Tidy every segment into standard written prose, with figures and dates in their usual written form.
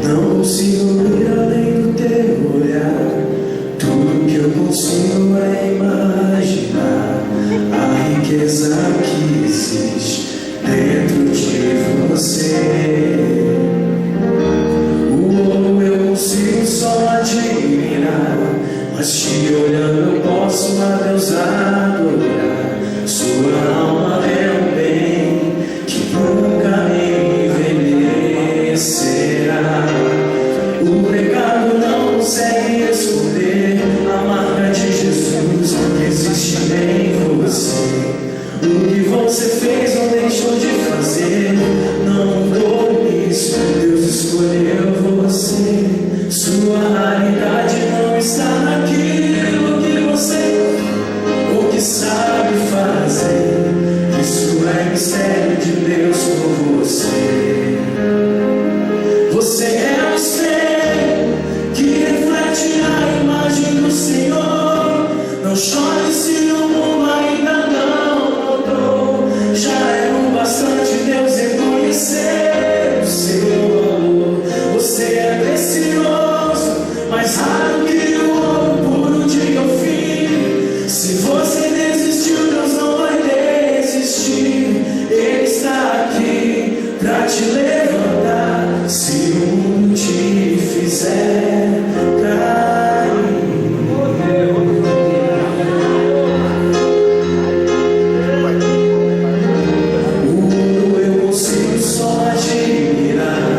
Não consigo ir além do teu olhar. Tudo que eu consigo é imaginar a riqueza que existe dentro de você. Eu consigo só admirar, mas te olhando eu posso a Deus adorar. Sua alma é um bem que nunca envelhecerá. O pecado não consegue esconder a marca de Jesus que existe em você. O que você fez ou deixou de fazer não mudou isso. Deus escolheu você. Sua realidade não está naquilo que você ou que sabe fazer. Isso é mistério de Deus por você. Você é um espelho que reflete a imagem do Senhor. Não chore se o mundo ainda não mudou. Já é o bastante Deus reconhecer o seu valor. Você é precioso, mais raro que o ouro puro de Ofir. Se você desistiu, Deus não vai desistir. Ele está aqui pra te levantar. Se o mundo te fizer cair. O ouro eu consigo só admirar,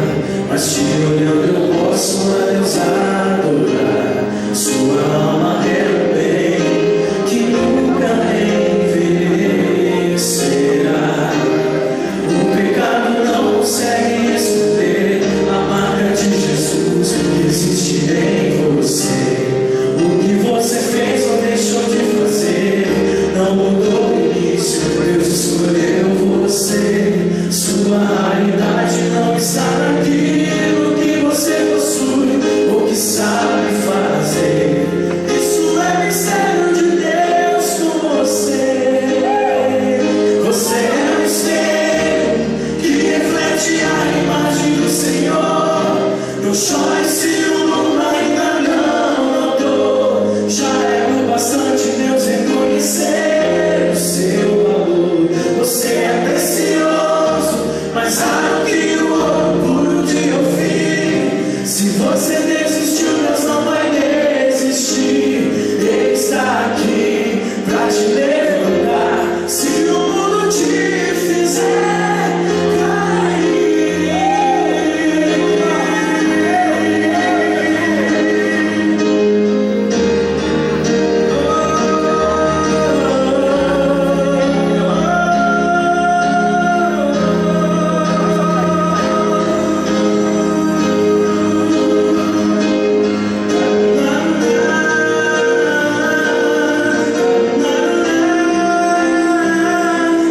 mas te olhando eu posso a Deus adorar. Sua alma é um bem que nunca envelhecerá. O pecado não consegue esconder a marca de Jesus que existe em você. O que você fez ou deixou de fazer não mudou o início. Deus escolheu você. Sua realidade não está naquilo que você possui ou que sabe fazer. Isso é mistério de Deus com você. Você é um espelho que reflete a imagem do Senhor. Não chore se o mundo ainda não notou. Já é o bastante Deus reconhecer o seu valor. Você é precioso, mais raro que o ouro puro de Ofir. Se você desistiu, Deus não vai desistir. Ele está aqui pra te levantar. Se o mundo te fizer cair.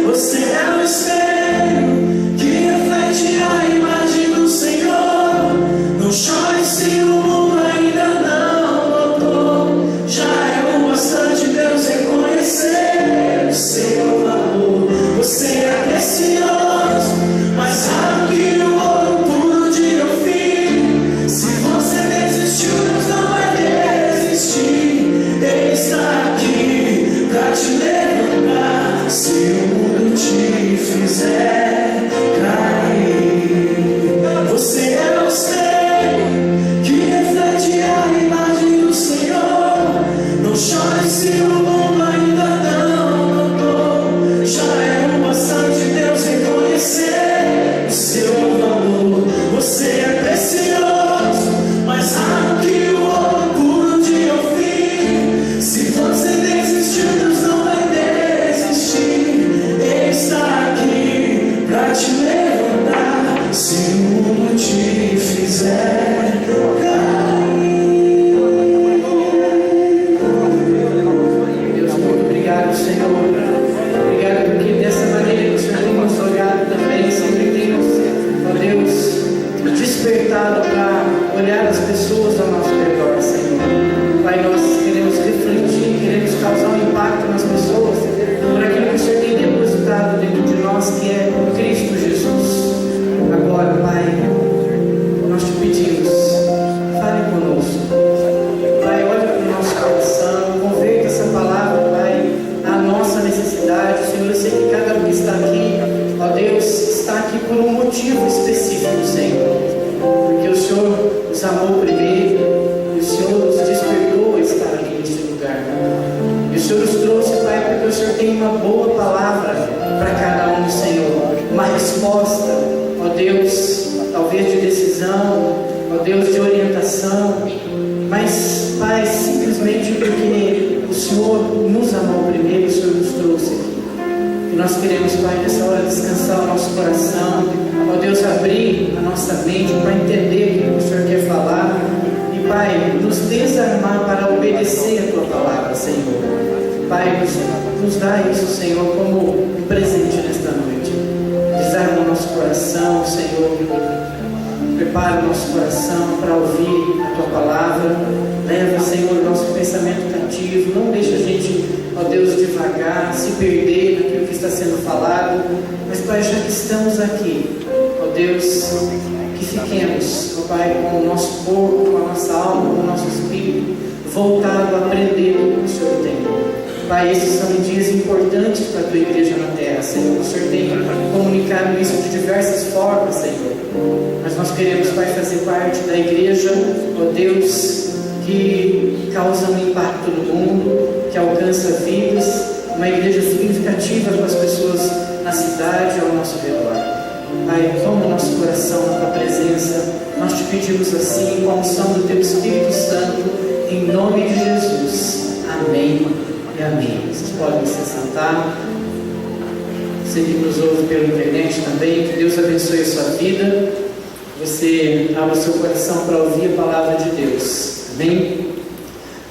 Você é o espelho que reflete a imagem do Senhor. Não chore se o mundo ainda não notou. Já é o bastante Deus reconhecer o seu valor. Você é precioso, mais raro que o ouro puro de Ofir. Se você desistiu, Deus não vai desistir. Ele está aqui pra te levantar. Se o mundo te fizer cair. Você é o espelho que reflete a imagem do Senhor. Não chore se o mundo ainda não notou. Já é o bastante Deus reconhecer o seu valor. Você é precioso, mais raro que o ouro puro de Ofir. Se você desistiu, Deus não vai desistir. Ele está aqui pra te levantar. Se o mundo te fizer cair. Deus, muito obrigado, Senhor. Obrigado porque dessa maneira que o Senhor tem nos olhado também, sempre tem nos, ó Deus, despertado para olhar as pessoas ao nosso redor, Senhor. Pai, nós queremos refletir, queremos causar um impacto nas pessoas por aquilo que o Senhor tem depositado dentro de nós, que é em Cristo Jesus. Agora, Pai, nós te pedimos, fale conosco. Pai, olha para o nosso coração, converta essa palavra, Pai, na nossa necessidade. Senhor, eu sei que cada um que está aqui, ó Deus, está aqui por um motivo específico, Senhor. Porque o Senhor nos amou primeiro, e o Senhor nos despertou a estar aqui neste lugar. E o Senhor nos trouxe, Pai, porque o Senhor tem uma boa palavra para cada um, Senhor. Uma resposta, ó Deus, talvez de decisão, ó Deus, de orientação. Mas, Pai, simplesmente porque o Senhor nos amou primeiro, o Senhor nos trouxe aqui. E nós queremos, Pai, nessa hora descansar o nosso coração, ó Deus, abrir a nossa mente para entender o que o Senhor quer falar. E, Pai, nos desarmar para obedecer a Tua palavra, Senhor. Pai, nos dá isso, Senhor, como um presente nesta noite. Desarma o nosso coração, Senhor. Prepara o nosso coração para ouvir a Tua palavra. Leva, Senhor, o nosso pensamento cativo. Não deixa a gente, ó Deus, devagar, se perder naquilo que está sendo falado. Mas, Pai, já que estamos aqui, ó Deus, que fiquemos, ó Pai, com o nosso corpo, com a nossa alma, com o nosso espírito, voltado a aprender o que o Senhor tem. Pai, esses são dias importantes para a Tua igreja na terra, Senhor. O Senhor tem comunicado isso de diversas formas, Senhor. Mas nós queremos, Pai, fazer parte da igreja, ó Deus, que causa um impacto no mundo, que alcança vidas, uma igreja significativa para as pessoas na cidade ao nosso redor. Pai, toma o nosso coração na Tua presença. Nós te pedimos assim, com a unção do Teu Espírito Santo, em nome de Jesus. Amém e amém. Vocês podem se sentar. Você que nos ouve pela internet também, que Deus abençoe a sua vida. Você abra o seu coração para ouvir a palavra de Deus. Amém?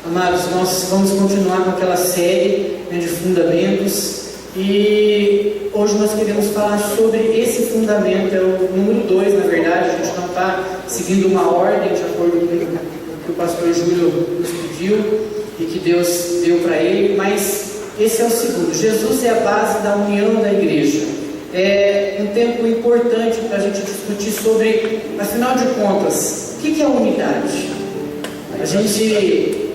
Amados, nós vamos continuar com aquela série, né, de fundamentos. E hoje nós queremos falar sobre esse fundamento, é o número 2, na verdade. A gente não está seguindo uma ordem de acordo com o que o pastor Júlio nos pediu e que Deus deu para ele, mas esse é o segundo. Jesus é a base da união da igreja. É um tempo importante para a gente discutir sobre, afinal de contas, o que é a unidade? A gente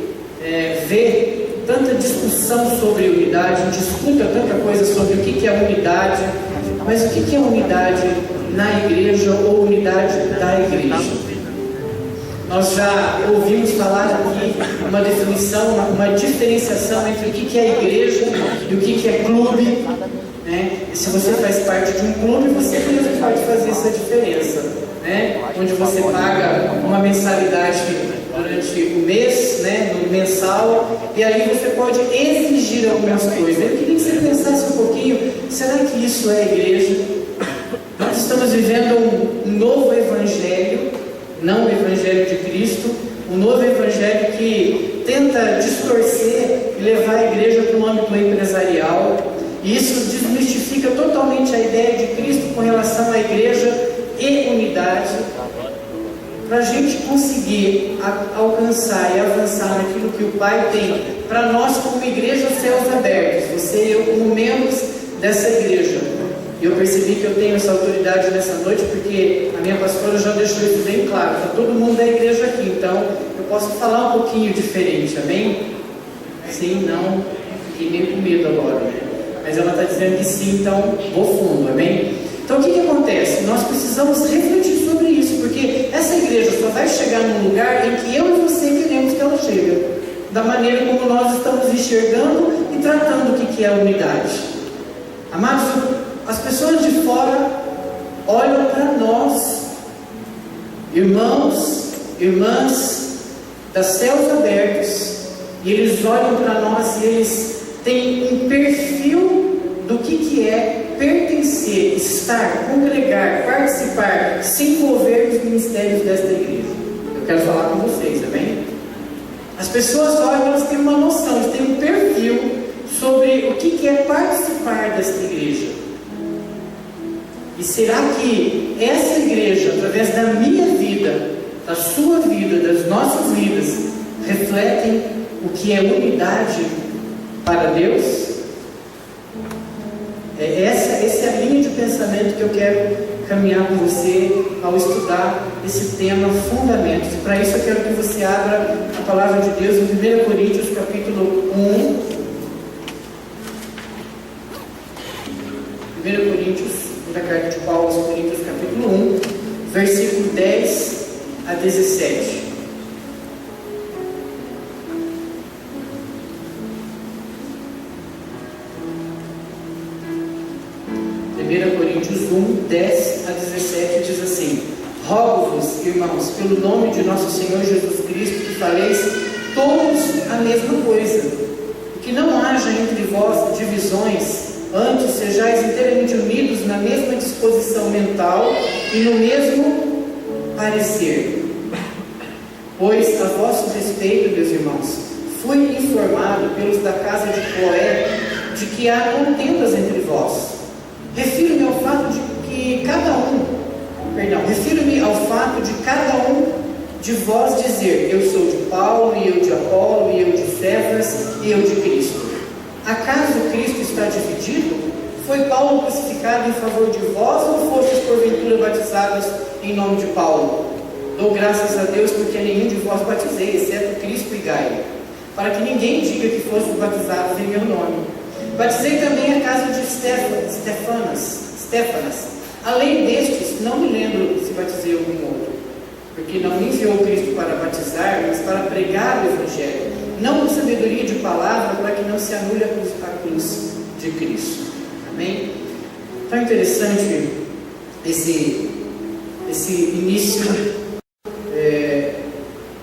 vê tanta discussão sobre unidade, a gente escuta tanta coisa sobre o que é unidade, mas o que é unidade na igreja ou unidade da igreja? Nós já ouvimos falar aqui uma definição, uma diferenciação entre o que é igreja e o que é clube, né? E se você faz parte de um clube, você mesmo pode fazer essa diferença, né? Onde você paga uma mensalidade durante o mês, né, no mensal, e aí você pode exigir algumas coisas. Eu queria que você pensasse um pouquinho, será que isso é igreja? Nós estamos vivendo um novo evangelho, não o evangelho de Cristo, um novo evangelho que tenta distorcer e levar a igreja para o âmbito empresarial, e isso desmistifica totalmente a ideia de Cristo com relação à igreja e unidade. Para a gente conseguir alcançar e avançar naquilo que o Pai tem para nós como igreja céus abertos, você e eu como membros dessa igreja. E eu percebi que eu tenho essa autoridade nessa noite porque a minha pastora já deixou isso bem claro, está todo mundo da igreja aqui, então eu posso falar um pouquinho diferente, amém? Sim, não, fiquei meio com medo agora, né? Mas ela está dizendo que sim, então vou fundo, amém? Então o que acontece? Nós precisamos refletir sobre isso, porque essa igreja só vai chegar num lugar em que eu e você queremos que ela chegue, da maneira como nós estamos enxergando e tratando o que é a unidade. Amados, as pessoas de fora olham para nós, irmãos, irmãs das céus abertos, e eles olham para nós e eles têm um perfil do que é pertencer, estar, congregar, participar, se envolver nos ministérios desta igreja. Eu quero falar com vocês, amém? As pessoas olham, elas têm uma noção, elas têm um perfil sobre o que é participar desta igreja. E será que essa igreja, através da minha vida, da sua vida, das nossas vidas, refletem o que é unidade para Deus? Essa é a linha de pensamento que eu quero caminhar com você ao estudar esse tema, fundamentos. E para isso eu quero que você abra a palavra de Deus em 1 Coríntios capítulo 1. 1 Coríntios, da carta de Paulo aos Coríntios capítulo 1, versículo 10 a 17. 1 Coríntios 1, 10 a 17 diz assim: rogo-vos, irmãos, pelo nome de nosso Senhor Jesus Cristo, que faleis todos a mesma coisa, e que não haja entre vós divisões, antes sejais inteiramente unidos na mesma disposição mental e no mesmo parecer. Pois a vosso respeito, meus irmãos, fui informado pelos da casa de Cloé de que há contendas entre vós. Refiro-me ao fato de cada um de vós dizer: eu sou de Paulo, e eu de Apolo, e eu de Cefas, e eu de Cristo. Acaso Cristo está dividido? Foi Paulo crucificado em favor de vós, ou fostes porventura batizados em nome de Paulo? Dou graças a Deus porque a nenhum de vós batizei, exceto Cristo e Gaio, para que ninguém diga que fostes batizados em meu nome. Batizei também a casa de Stefanas. Além destes, não me lembro se batizei algum outro, porque não me enviou Cristo para batizar, mas para pregar o Evangelho, não com sabedoria de palavra, para que não se anule a cruz de Cristo. Amém? Tão interessante esse início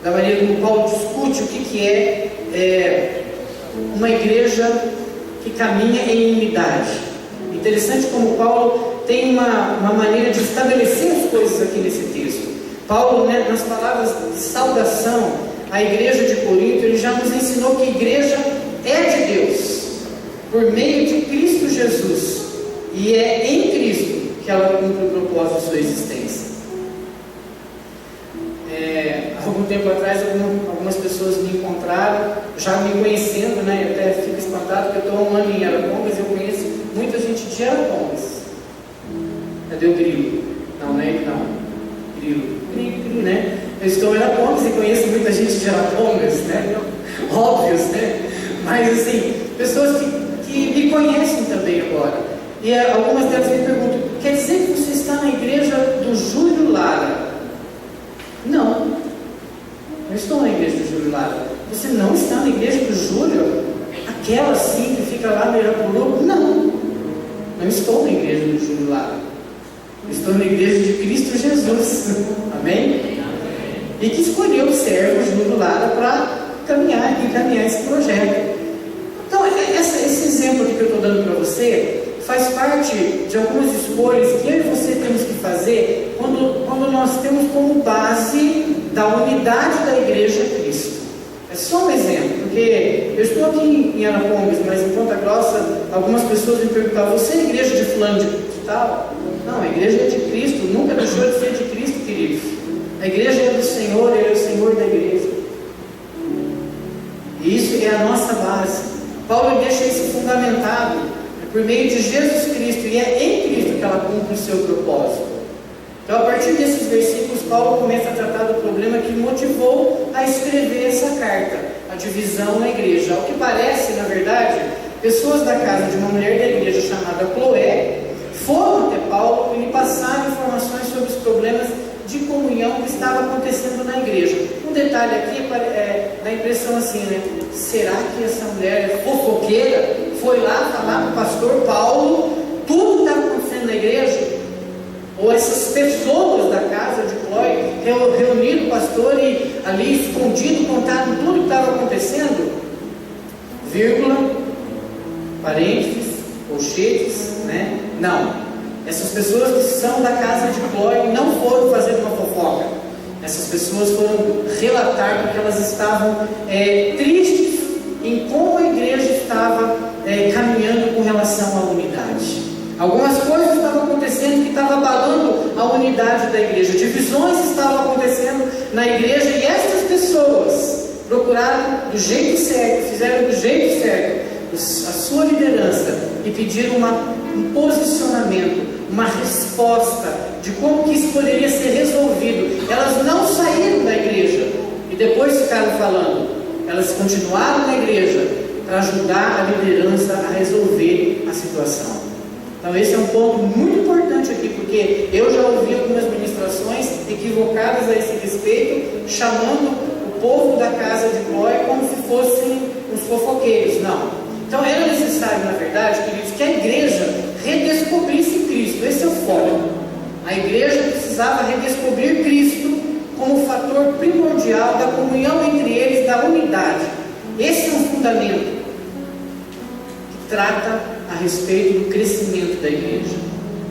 da maneira como Paulo discute o que é uma igreja que caminha em unidade. Interessante como Paulo tem uma maneira de estabelecer as coisas aqui nesse texto. Paulo, nas palavras de saudação à igreja de Corinto, ele já nos ensinou que a igreja é de Deus, por meio de Cristo Jesus, e é em Cristo que ela cumpre o propósito de sua existência. Há algum tempo atrás, algumas pessoas me encontraram, já me conhecendo, eu até fico espantado, porque eu estou há um ano em Arapongas e eu conheço muita gente de Arapongas. Cadê o Grilo? Não, não. Grilo, né? Eu estou em Arapongas e conheço muita gente de Arapongas, Óbvios, Mas, assim, pessoas que me conhecem também agora. E algumas delas me perguntam: quer dizer que você está na igreja do Júlio Lara? Não estou na igreja do Júlio Lara. Você não está na igreja do Júlio? Aquela assim que fica lá no Irapuru? Não estou na igreja do Júlio Lara. Estou na igreja de Cristo Jesus. Amém? E que escolheu o servo Júlio Lara para encaminhar esse projeto. Então, esse exemplo aqui que eu estou dando para você faz parte de algumas escolhas que eu e você temos que fazer quando nós temos como base da unidade da igreja Cristo. É só um exemplo, porque eu estou aqui em Arapongas, mas em Ponta Grossa, algumas pessoas me perguntavam: você é a igreja de fulano de tal? Não, a igreja é de Cristo, nunca deixou de ser de Cristo, queridos. A igreja é do Senhor, Ele é o Senhor da igreja. E isso é a nossa base. Paulo deixa isso fundamentado, por meio de Jesus Cristo, e é em Cristo que ela cumpre o seu propósito. Então, a partir desses versículos, Paulo começa a tratar do problema que motivou a escrever essa carta, a divisão na igreja. Ao que parece, na verdade, pessoas da casa de uma mulher da igreja chamada Cloé foram até Paulo e lhe passaram informações sobre os problemas de comunhão que estava acontecendo na igreja. Um detalhe aqui dá a impressão assim, será que essa mulher é fofoqueira? Foi lá falar com o pastor Paulo tudo que estava acontecendo na igreja? Ou essas pessoas da casa de Cloé reuniram o pastor e ali escondido contaram tudo que estava acontecendo? Vírgula, parênteses, colchetes, Não. Essas pessoas que são da casa de Cloé não foram fazer uma fofoca. Essas pessoas foram relatar porque elas estavam tristes em como a igreja estava caminhando com relação à unidade. Algumas coisas estavam acontecendo que estavam abalando a unidade da igreja. Divisões estavam acontecendo na igreja e essas pessoas procuraram do jeito certo, fizeram do jeito certo a sua liderança e pediram um posicionamento, uma resposta de como que isso poderia ser resolvido. Elas não saíram da igreja e depois ficaram falando. Elas continuaram na igreja para ajudar a liderança a resolver a situação. Então esse é um ponto muito importante aqui, porque eu já ouvi algumas ministrações equivocadas a esse respeito, chamando o povo da casa de Cloé como se fossem os fofoqueiros. Não. Então era necessário, na verdade, queridos, que a igreja redescobrisse Cristo. Esse é o foco. A igreja precisava redescobrir Cristo como fator primordial da comunhão entre eles, da unidade. Esse é um fundamento que trata a respeito do crescimento da igreja.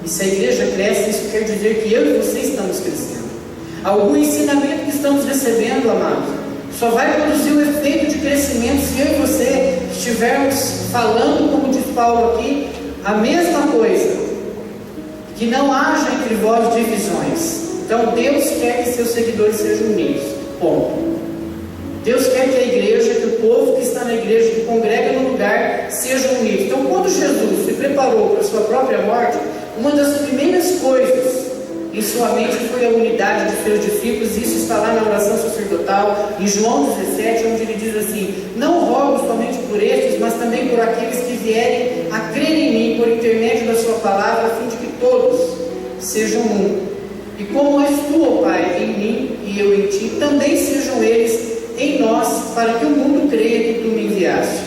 E se a igreja cresce, isso quer dizer que eu e você estamos crescendo. Algum ensinamento que estamos recebendo, amados, só vai produzir o efeito de crescimento se eu e você estivermos falando, como diz Paulo aqui, a mesma coisa, que não haja entre vós divisões. Então Deus quer que seus seguidores sejam unidos, ponto. Deus quer que a igreja, que o povo que está na igreja, que congrega no lugar, sejam unidos. Então quando Jesus se preparou para a sua própria morte, uma das primeiras coisas em sua mente foi a unidade de seus discípulos. Isso está lá na oração sacerdotal, em João 17, onde ele diz assim: não rogo somente por estes, mas também por aqueles que vierem a crer em mim, por intermédio da sua palavra, a fim de que todos sejam um. E como és tu, ó Pai, em mim e eu em ti, também sejam eles em nós, para que o mundo creia que tu me enviaste.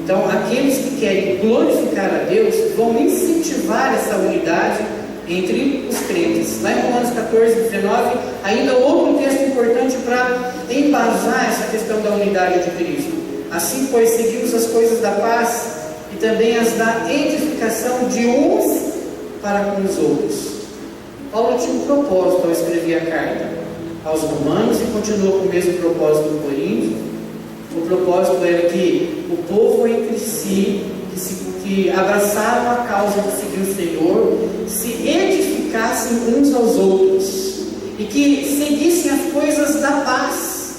Então, aqueles que querem glorificar a Deus vão incentivar essa unidade entre os crentes. Lá em Romanos 14, 19, ainda outro texto importante para embasar essa questão da unidade de Cristo. Assim, pois, seguimos as coisas da paz e também as da edificação de uns para com os outros. Paulo tinha um propósito ao escrever a carta aos romanos e continuou com o mesmo propósito no Coríntios. O propósito era que o povo entre si, que abraçaram a causa de seguir o Senhor, se edificassem uns aos outros e que seguissem as coisas da paz.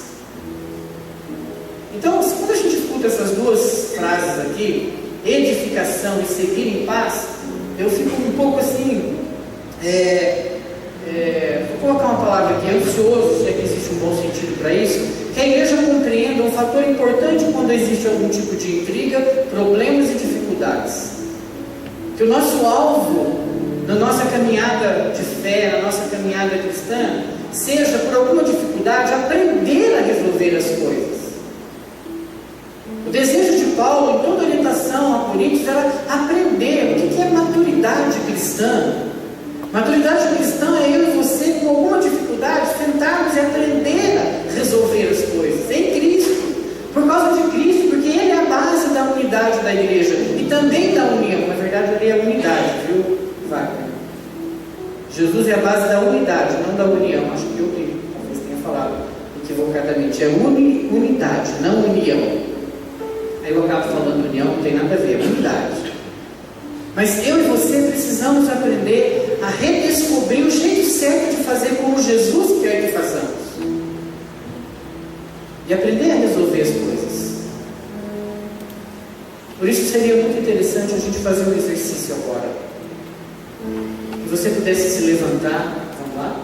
Então, quando a gente escuta essas duas frases aqui, edificação e seguir em paz, eu fico um pouco assim, vou colocar uma palavra aqui, ansioso, se é que existe um bom sentido para isso, que a igreja compreenda um fator importante quando existe algum tipo de intriga, problemas e dificuldades. Que o nosso alvo, na nossa caminhada de fé, na nossa caminhada cristã, seja, por alguma dificuldade, aprender a resolver as coisas. O desejo de Paulo, em toda a orientação a Coríntios, era aprender o que é maturidade cristã. Maturidade cristã é eu e você, com alguma dificuldade, tentarmos e aprender a resolver as coisas em Cristo, por causa de Cristo, porque Ele é a base da unidade da igreja e também da união. Na verdade, Ele é a unidade, viu, Wagner? Jesus é a base da unidade, não da união. Acho que eu talvez tenha falado equivocadamente. É unidade, não união. Aí eu acabo falando união, não tem nada a ver, é unidade. Mas eu e você precisamos aprender a redescobrir o jeito certo de fazer como Jesus quer que façamos. E aprender a resolver as coisas. Por isso seria muito interessante a gente fazer um exercício agora. Que você pudesse se levantar, vamos lá?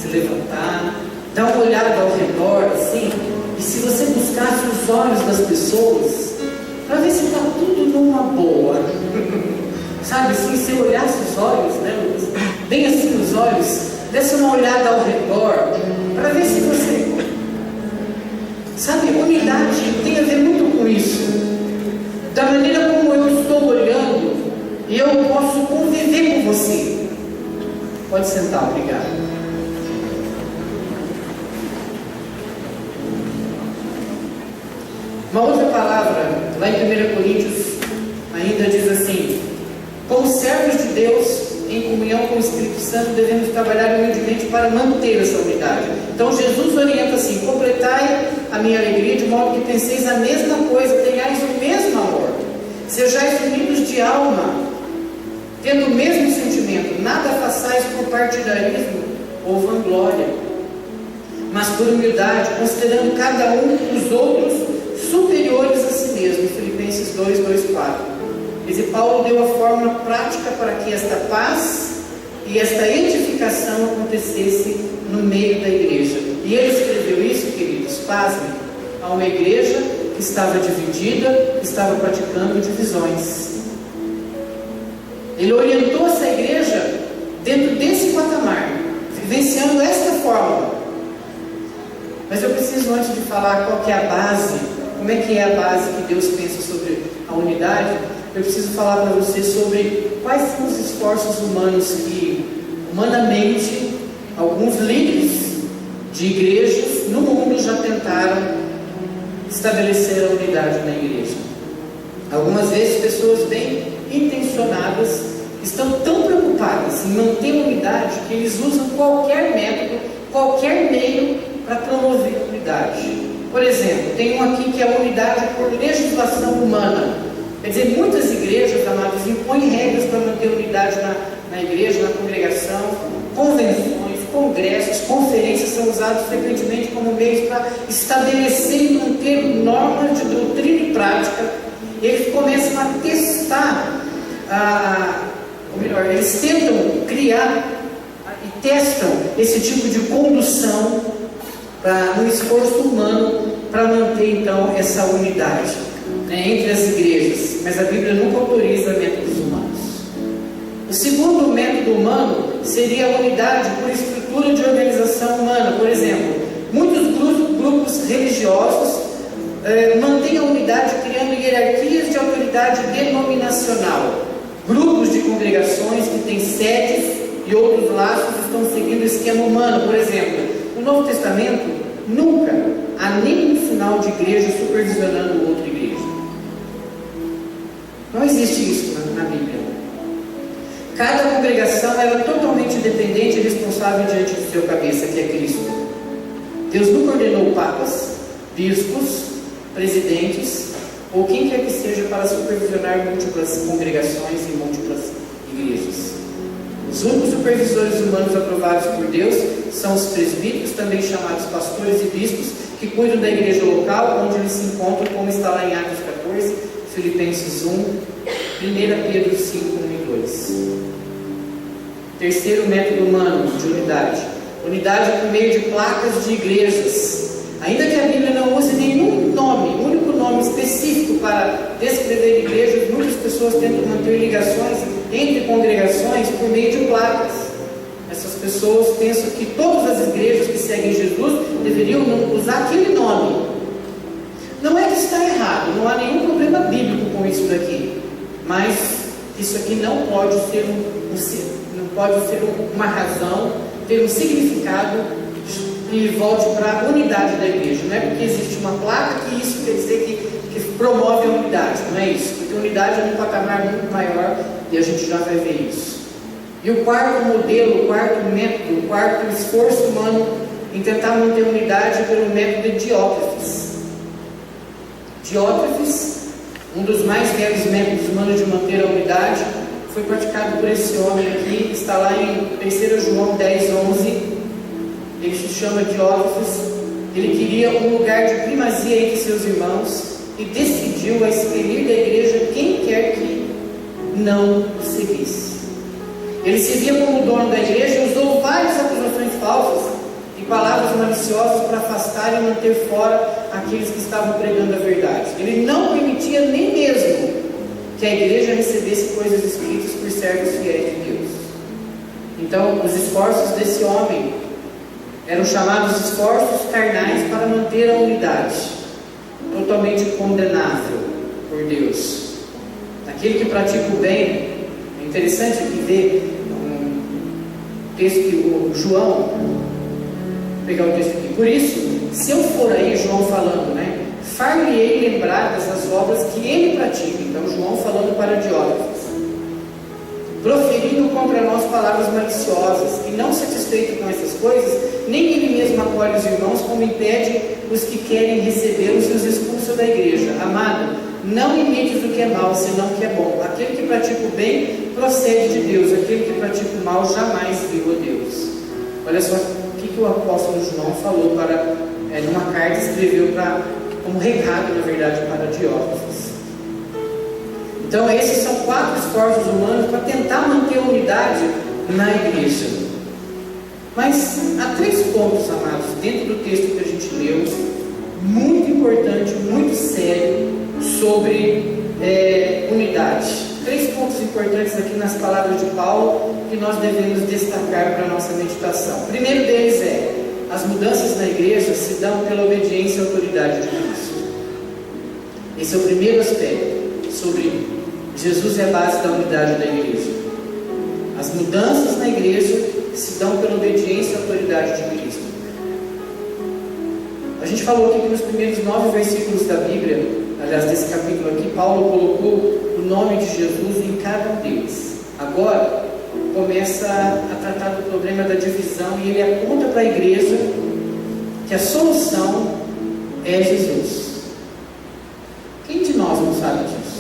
Se levantar, dar uma olhada ao redor, assim, e se você buscasse os olhos das pessoas, para ver se está tudo numa boa. Sabe, assim, se eu olhasse os olhos, né, Lucas? Bem assim os olhos, desse uma olhada ao redor, para ver se você... Sabe, unidade tem a ver muito com isso. Da maneira como eu estou olhando, e eu posso conviver com você. Pode sentar, obrigado. Uma outra palavra, lá em 1 Coríntios, ainda diz assim: como servos de Deus, em comunhão com o Espírito Santo, devemos trabalhar humildemente para manter essa unidade. Então Jesus orienta assim: completai a minha alegria, de modo que penseis a mesma coisa, tenhais o mesmo amor, sejais unidos de alma, tendo o mesmo sentimento, nada façais por partidarismo ou vanglória, mas por humildade, considerando cada um os outros superiores a si mesmo. Filipenses 2, 2, 4. Quer dizer, Paulo deu a fórmula prática para que esta paz e esta edificação acontecesse no meio da igreja. E ele escreveu isso, queridos, pasmem, a uma igreja que estava dividida, que estava praticando divisões. Ele orientou essa igreja dentro desse patamar, vivenciando esta fórmula. Mas eu preciso, antes de falar qual que é a base, como é que é a base que Deus pensa sobre a unidade, eu preciso falar para você sobre quais são os esforços humanos que, humanamente, alguns líderes de igrejas no mundo já tentaram estabelecer a unidade na igreja. Algumas vezes pessoas bem intencionadas estão tão preocupadas em manter a unidade que eles usam qualquer método, qualquer meio para promover a unidade. Por exemplo, tem um aqui que é a unidade por legislação humana. Quer dizer, muitas igrejas, amados, impõem regras para manter a unidade na igreja, na congregação. Convenções, congressos, conferências são usados frequentemente como meios para estabelecer e manter normas de doutrina e prática. Eles começam a testar, ou melhor, eles tentam criar e testam esse tipo de condução no esforço humano para manter então essa unidade entre as igrejas. Mas a Bíblia nunca autoriza métodos humanos. O segundo método humano seria a unidade por estrutura de organização humana. Por exemplo, muitos grupos religiosos mantêm a unidade criando hierarquias de autoridade denominacional. Grupos de congregações que têm sedes e outros laços estão seguindo o esquema humano. Por exemplo, no Novo Testamento nunca há nenhum sinal de igreja supervisionando outra igreja. Não existe isso na Bíblia. Cada congregação era totalmente independente e responsável diante do seu cabeça, que é Cristo. Deus nunca ordenou papas, bispos, presidentes ou quem quer que seja para supervisionar múltiplas congregações e múltiplas igrejas. Os únicos supervisores humanos aprovados por Deus são os presbíteros, também chamados pastores e bispos, que cuidam da igreja local onde eles se encontram, como está lá em Atos 14, Filipenses 1, 1 Pedro 5, 1 e 2. Terceiro método humano de unidade. Unidade por meio de placas de igrejas. Ainda que a Bíblia não use nenhum nome, único nome específico para descrever igrejas, muitas pessoas tentam manter ligações entre congregações por meio de placas. Essas pessoas pensam que todas as igrejas que seguem Jesus deveriam usar aquele nome. Não é que está errado, não há nenhum problema bíblico com isso daqui, mas isso aqui não pode ser uma razão, ter um significado que volte para a unidade da igreja. Não é porque existe uma placa que isso quer dizer que promove a unidade, não é isso, porque a unidade é um patamar muito maior e a gente já vai ver isso. E o quarto modelo, o quarto método, o quarto esforço humano em tentar manter a unidade é pelo método de Diótrefes. Diótrefes, um dos mais velhos métodos humanos de manter a unidade, foi praticado por esse homem aqui, que está lá em 3 João 10, 11. Ele se chama Diótrefes. Ele queria um lugar de primazia entre seus irmãos e decidiu a expelir da igreja quem quer que não o seguisse. Ele se via como dono da igreja e usou várias acusações falsas e palavras maliciosas para afastar e manter fora aqueles que estavam pregando a verdade. Ele não permitia nem mesmo que a igreja recebesse coisas escritas por servos fiéis de Deus. Então, os esforços desse homem eram chamados esforços carnais para manter a unidade, totalmente condenável por Deus. Aquele que pratica o bem, é interessante aqui ver um texto que o João, vou pegar o texto aqui. Por isso, se eu for aí, João falando, far-lhe-ei lembradas as obras que ele pratica. Então, João falando para Diótrefes, proferindo contra nós palavras maliciosas, e não satisfeito com essas coisas, nem ele mesmo acolhe os irmãos, como impede os que querem recebê-los e os expulsa da igreja. Amado, não imites o que é mal, senão o que é bom. Aquele que pratica o bem procede de Deus, aquele que pratica o mal jamais viu a Deus. Olha só o que o apóstolo João falou numa carta, escreveu como recado, na verdade, para Diótrefes. Então esses são 4 esforços humanos para tentar manter a unidade na igreja. Mas há 3 pontos, amados, dentro do texto que a gente leu, muito importante, muito sério, sobre unidade. 3 pontos importantes aqui nas palavras de Paulo que nós devemos destacar para a nossa meditação. O primeiro deles é: as mudanças na igreja se dão pela obediência à autoridade de Cristo. Esse é o primeiro aspecto, sobre Jesus é a base da unidade da igreja. As mudanças na igreja se dão pela obediência à autoridade de Cristo. A gente falou aqui que nos primeiros 9 versículos da Bíblia, aliás, desse capítulo aqui, Paulo colocou o nome de Jesus em cada um deles. Agora, começa a tratar do problema da divisão e ele aponta para a igreja que a solução é Jesus. Quem de nós não sabe disso?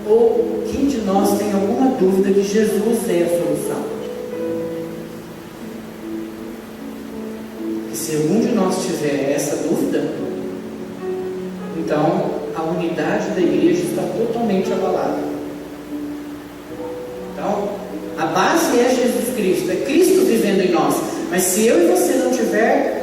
Ou quem de nós tem alguma dúvida que Jesus é a solução? E se algum de nós tiver essa dúvida, então a unidade da igreja está totalmente abalada. Então, a base é Jesus Cristo, é Cristo vivendo em nós. Mas se eu e você não tiver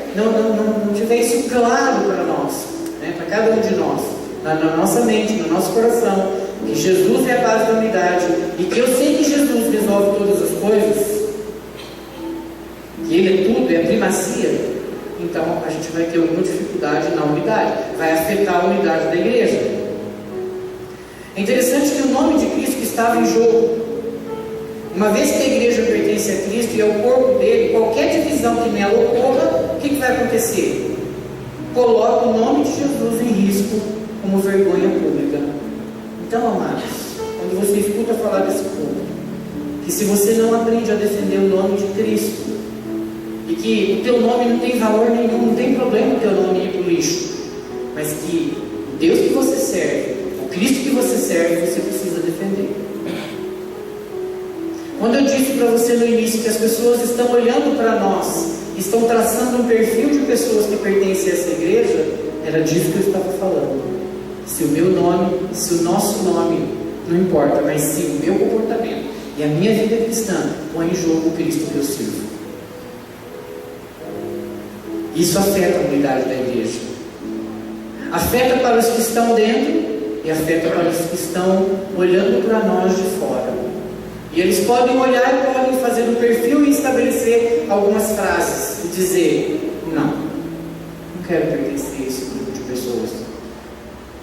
isso claro para nós, né, para cada um de nós, na nossa mente, no nosso coração, que Jesus é a base da unidade e que eu sei que Jesus resolve todas as coisas, que Ele é tudo, é a primacia, então a gente vai ter alguma dificuldade na unidade, vai afetar a unidade da igreja. É interessante que o nome de Cristo estava em jogo. Uma vez que a igreja pertence a Cristo e é o corpo dele, qualquer divisão que nela ocorra, o que vai acontecer? Coloca o nome de Jesus em risco como vergonha pública. Então, amados, quando você escuta falar desse ponto, que se você não aprende a defender o nome de Cristo, e que o teu nome não tem valor nenhum, não tem problema o teu nome ir para o lixo, mas que o Deus que você serve, o Cristo que você serve, você precisa defender. Quando eu disse para você no início que as pessoas estão olhando para nós, estão traçando um perfil de pessoas que pertencem a essa igreja, era disso que eu estava falando. Se o meu nome, se o nosso nome, não importa, mas se o meu comportamento e a minha vida cristã põe em jogo o Cristo que eu sirvo. Isso afeta a unidade da igreja. Afeta para os que estão dentro e afeta para os que estão olhando para nós de fora. E eles podem olhar e podem fazer um perfil e estabelecer algumas frases e dizer: não quero pertencer a esse grupo de pessoas,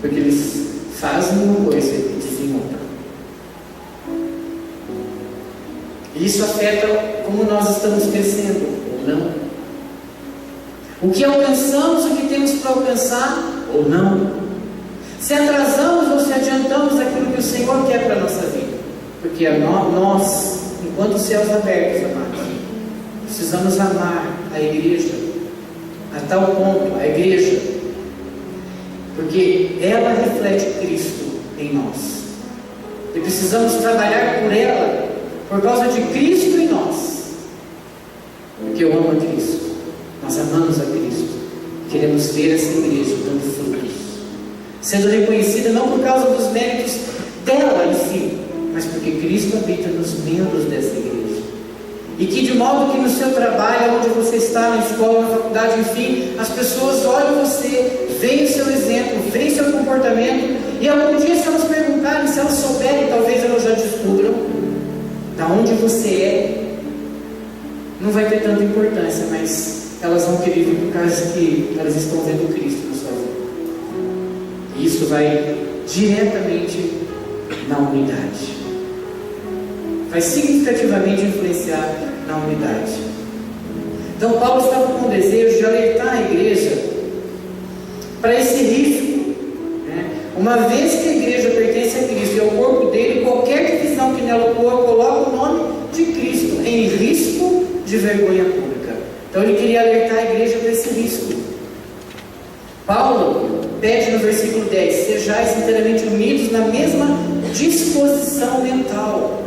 porque eles fazem uma coisa e dizem outra. E isso afeta como nós estamos crescendo ou não, o que alcançamos, o que temos para alcançar ou não, se atrasamos ou se adiantamos aquilo que o Senhor quer para a nossa vida. Porque nós, enquanto céus abertos, amados, precisamos amar a igreja a tal ponto, a igreja, porque ela reflete Cristo em nós. E precisamos trabalhar por ela, por causa de Cristo em nós. Porque eu amo a Cristo, nós amamos a Cristo, queremos ver essa igreja dando frutos, sendo reconhecida não por causa dos méritos dela em si, mas porque Cristo habita nos membros dessa igreja. E que de modo que no seu trabalho, onde você está, na escola, na faculdade, enfim, as pessoas olham você, veem o seu exemplo, veem o seu comportamento, e algum dia, se elas perguntarem, se elas souberem, talvez elas já descubram da onde você é, não vai ter tanta importância, mas elas vão querer vir por causa que elas estão vendo Cristo na sua vida. E isso vai diretamente na unidade, vai significativamente influenciar na unidade. Então Paulo estava com o desejo de alertar a igreja para esse risco, né? Uma vez que a igreja pertence a Cristo e ao corpo dele, qualquer divisão que nela ocorra coloca o nome de Cristo em risco de vergonha pública. Então ele queria alertar a igreja para esse risco. Paulo pede no versículo 10: sejais inteiramente unidos na mesma disposição mental.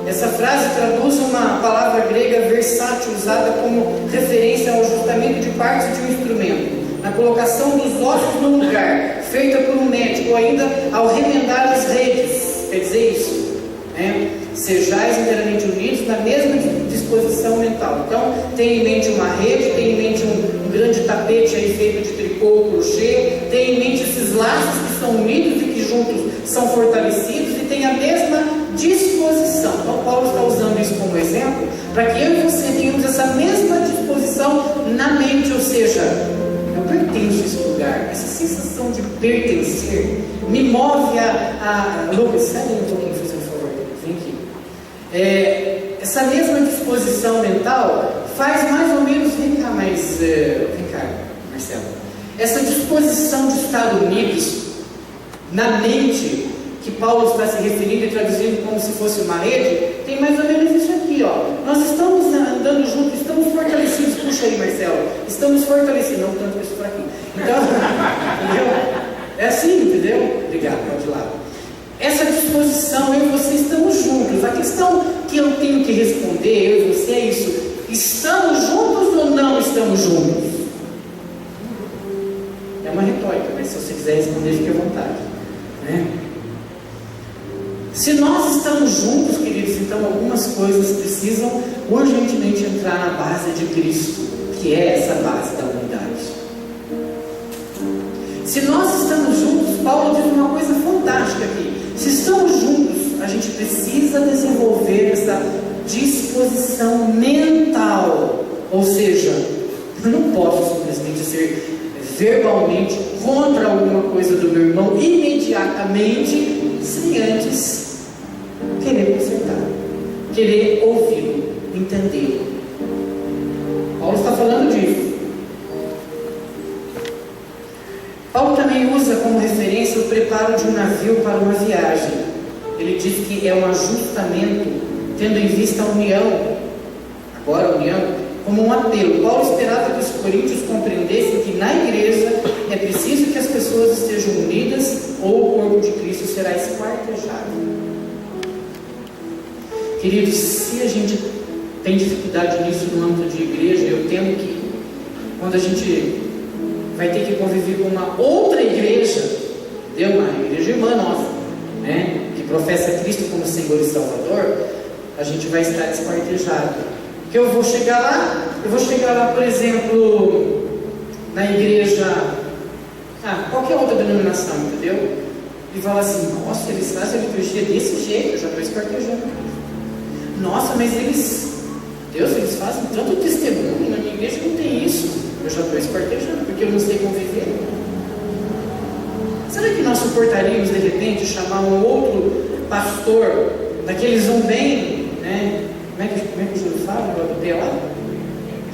Essa frase traduz uma palavra grega versátil, usada como referência ao ajustamento de partes de um instrumento, na colocação dos ossos no lugar, feita por um médico, ou ainda ao remendar as redes, quer dizer isso, né? Sejais inteiramente unidos na mesma disposição mental. Então, tenha em mente uma rede, tenha em mente um grande tapete aí feito de tricô, crochê, tenha em mente esses laços que são unidos e que juntos são fortalecidos e tem a mesma disposição. Então, Paulo está usando isso como exemplo para que eu e você tenhamos essa mesma disposição na mente, ou seja, eu pertenço a esse lugar. Essa sensação de pertencer me move Lucas, sai um pouquinho, por favor, vem aqui. Essa mesma disposição mental faz mais ou menos, vem cá, Marcelo, essa disposição de estar unidos na mente, que Paulo está se referindo e traduzindo como se fosse uma rede, tem mais ou menos isso aqui, ó. Nós estamos andando juntos, estamos fortalecidos. Puxa aí, Marcelo, estamos fortalecidos, não tanto isso por aqui. Então, entendeu? É assim, entendeu? Obrigado, pode ir lá. Essa disposição, eu e você estamos juntos. A questão que eu tenho que responder, eu e você, é isso: estamos juntos ou não estamos juntos? É uma retórica, mas se você quiser responder, fique à vontade, né? Se nós estamos juntos, queridos, então algumas coisas precisam urgentemente entrar na base de Cristo, que é essa base da unidade. Se nós estamos juntos, Paulo diz uma coisa fantástica aqui: se estamos juntos, a gente precisa desenvolver essa disposição mental, ou seja, eu não posso simplesmente ser verbalmente contra alguma coisa do meu irmão imediatamente, sem antes querer consertar, querer ouvi-lo, entendê-lo. Paulo está falando disso. Paulo também usa como referência o preparo de um navio para uma viagem. Ele diz que é um ajustamento, tendo em vista a união, agora a união, como um apelo. Paulo esperava que os coríntios compreendessem que na igreja é preciso que as pessoas estejam unidas, ou o corpo de Cristo será esquartejado. Queridos, se a gente tem dificuldade nisso no âmbito de igreja, eu temo que quando a gente vai ter que conviver com uma outra igreja, entendeu? Uma igreja irmã nossa, né? Que professa Cristo como Senhor e Salvador, a gente vai estar desquartejado. Porque eu vou chegar lá, por exemplo, na igreja, qualquer outra denominação, entendeu? E falar assim: nossa, eles fazem a liturgia desse jeito, eu já estou esquartejando. Nossa, mas eles fazem tanto testemunho, na minha igreja não tem isso, eu já estou esquartejando, porque eu não sei conviver. Será que nós suportaríamos de repente chamar um outro pastor, daqueles bem, né? Como é que o Jesus fala, do pé lá?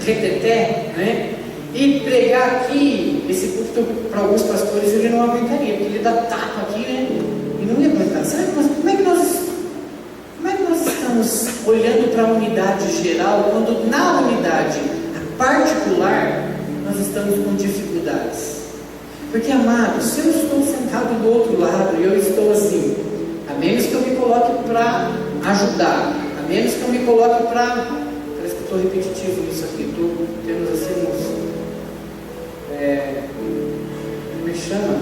Reteté, né? E pregar aqui, esse culto para alguns pastores ele não aguentaria, porque ele dá tapa aqui, né? E não ia aguentar. Como é que nós estamos olhando para a unidade geral, quando na unidade particular nós estamos com dificuldades? Porque, amados, se eu estou sentado do outro lado e eu estou assim, a menos que eu me coloque para ajudar, a menos que eu me coloque para... Parece que eu estou repetitivo nisso aqui, estou tendo assim uns... como é que chama?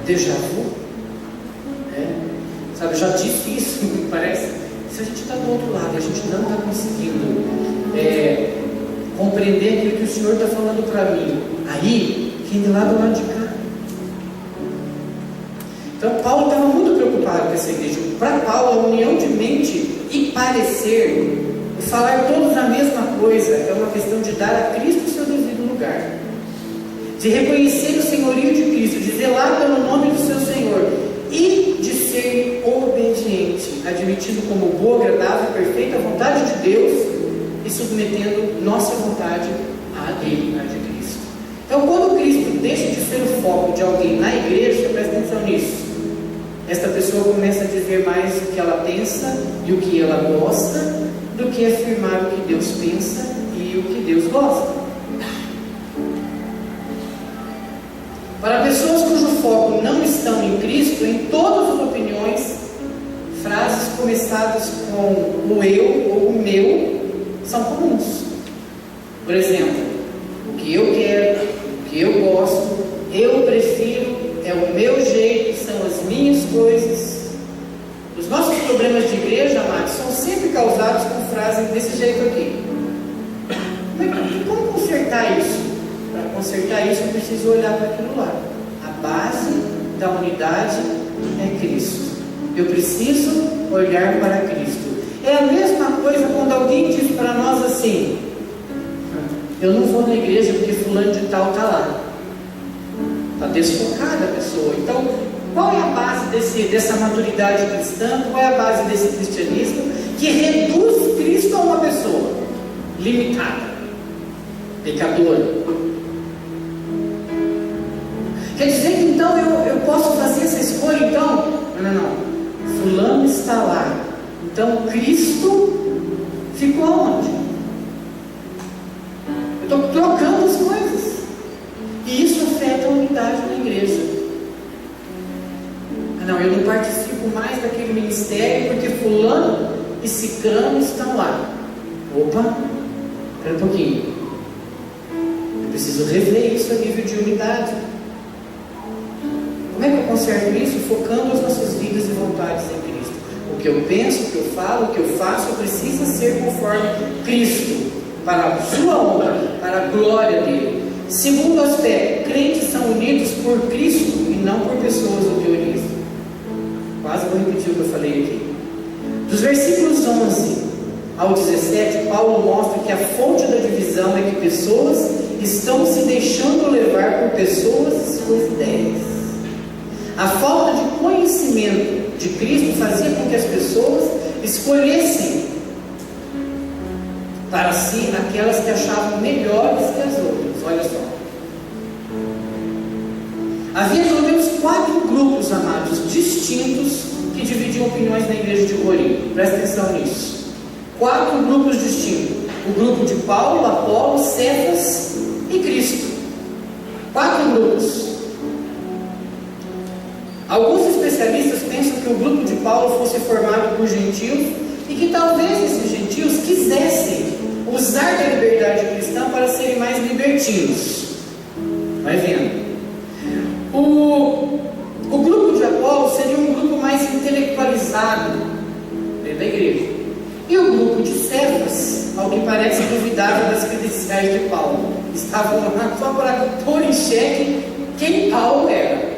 Déjà vu? Sabe, eu já disse isso, me parece. Se a gente está do outro lado e a gente não está conseguindo compreender aquilo que o Senhor está falando para mim, aí, quem de lá do lado de cá? Então, Paulo estava muito preocupado com essa igreja. Para Paulo, a união de mente e parecer, falar todos a mesma coisa, é uma questão de dar a Cristo o seu devido lugar, de reconhecer o senhorio de Cristo, de zelar pelo nome do seu Senhor e de ser obediente, admitindo como boa, agradável e perfeita a vontade de Deus e submetendo nossa vontade à dele, à de Cristo. Então, quando Cristo deixa de ser o foco de alguém na igreja, presta atenção nisso, esta pessoa começa a dizer mais o que ela pensa e o que ela gosta, do que afirmar o que Deus pensa e o que Deus gosta. Para pessoas cujo foco não estão em Cristo, em todas as opiniões, frases começadas com o eu ou o meu são comuns. Por exemplo, o que eu quero, o que eu gosto, eu prefiro, é o meu jeito, são as minhas coisas. Os nossos problemas de igreja, amados, são sempre causados com frases desse jeito aqui. Mas como consertar isso? Para consertar isso, eu preciso olhar para aquilo lá. A base da unidade é Cristo. Eu preciso olhar para Cristo. É a mesma coisa quando alguém diz para nós assim: eu não vou na igreja porque fulano de tal está lá. Está desfocada a pessoa. Então, qual é a base dessa maturidade cristã? Qual é a base desse cristianismo que reduz Cristo a uma pessoa limitada, pecadora? Quer dizer que então eu posso fazer essa escolha? Então, não. Fulano está lá. Então Cristo ficou onde? Eu estou trocando as coisas. E isso afeta a unidade na igreja. Não, eu não participo mais daquele ministério porque fulano e ciclano estão lá. Opa, espera um pouquinho. Eu preciso rever isso a nível de unidade. Como é que eu conserto isso? Focando as nossas vidas e vontades em Cristo. O que eu penso, o que eu falo, o que eu faço precisa ser conforme Cristo, para a sua honra, para a glória dele. Segundo aspecto, crentes são unidos por Cristo e não por pessoas ou teorias. Quase vou repetir o que eu falei aqui. Dos versículos 11 ao 17, Paulo mostra que a fonte da divisão é que pessoas estão se deixando levar por pessoas e suas ideias. A falta de conhecimento de Cristo fazia com que as pessoas escolhessem para si aquelas que achavam melhores que as outras. Olha só. Havia pelo menos 4 grupos, amados, distintos, que dividiam opiniões na igreja de Corinto. Presta atenção nisso. 4 grupos distintos. O grupo de Paulo, Apolo, Cefas e Cristo. 4 grupos. Alguns especialistas pensam que o grupo de Paulo fosse formado por gentios e que talvez esses gentios quisessem usar da liberdade cristã para serem mais libertinos. Vai vendo. O grupo de Apolo seria um grupo mais intelectualizado dentro da igreja. E o grupo de Cefas, ao que parece, duvidava das credenciais de Paulo. Estavam lá só para pôr em xeque quem Paulo era.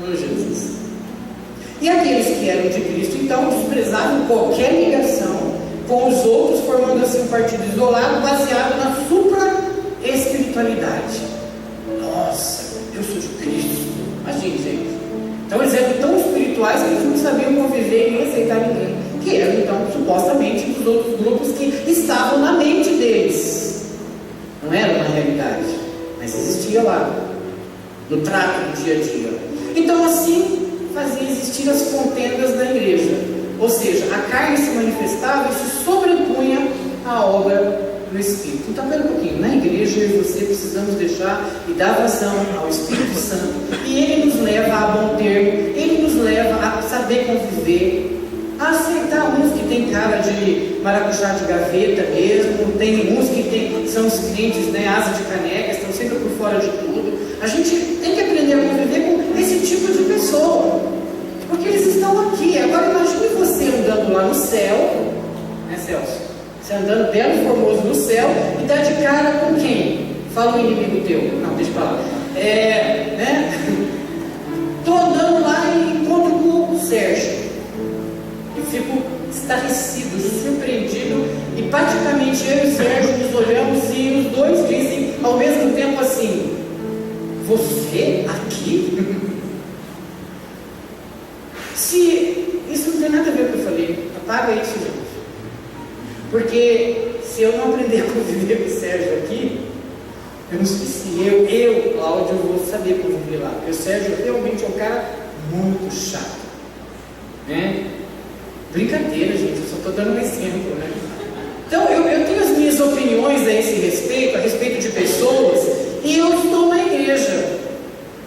Oh, Jesus. E aqueles que eram de Cristo, então, desprezavam qualquer ligação com os outros, formando assim um partido isolado, baseado na supra-espiritualidade. Nossa, eu sou de Cristo. Imagine, gente. Então eles eram tão espirituais que eles não sabiam conviver nem aceitar ninguém, que eram então supostamente dos outros grupos que estavam na mente deles. Não era uma realidade, mas existia lá, no trato do dia a dia. Então assim fazia existir as contendas da igreja, ou seja, a carne se manifestava e se sobrepunha à obra do Espírito. Então, pera um pouquinho, na igreja eu e você precisamos deixar e dar vazão ao Espírito Santo, e ele nos leva a bom termo, ele nos leva a saber conviver, a aceitar uns que tem cara de maracujá de gaveta mesmo, tem uns que são os crentes, né, asa de caneca, estão sempre por fora de tudo. A gente tem que aprender a conviver com esse tipo de pessoa, porque eles estão aqui. Agora imagine você andando lá no céu, né, Celso? Você andando belo e formoso no céu e dá de cara com quem? Fala o inimigo teu. Não, deixa pra lá. Né? Tô andando lá e encontro com o Sérgio. E fico estarrecido, surpreendido. E praticamente eu e o Sérgio nos olhamos e os dois dizem ao mesmo tempo assim: você aqui? Se isso não tem nada a ver com o que eu falei, apaga isso, gente. Porque se eu não aprender a conviver com o Sérgio aqui, eu não sei se eu, Cláudio, vou saber conviver lá. Porque o Sérgio realmente é um cara muito chato, né? Brincadeira, gente, eu só estou dando um exemplo, né? Então eu tenho as minhas opiniões a esse respeito, a respeito de pessoas, e eu estou na igreja.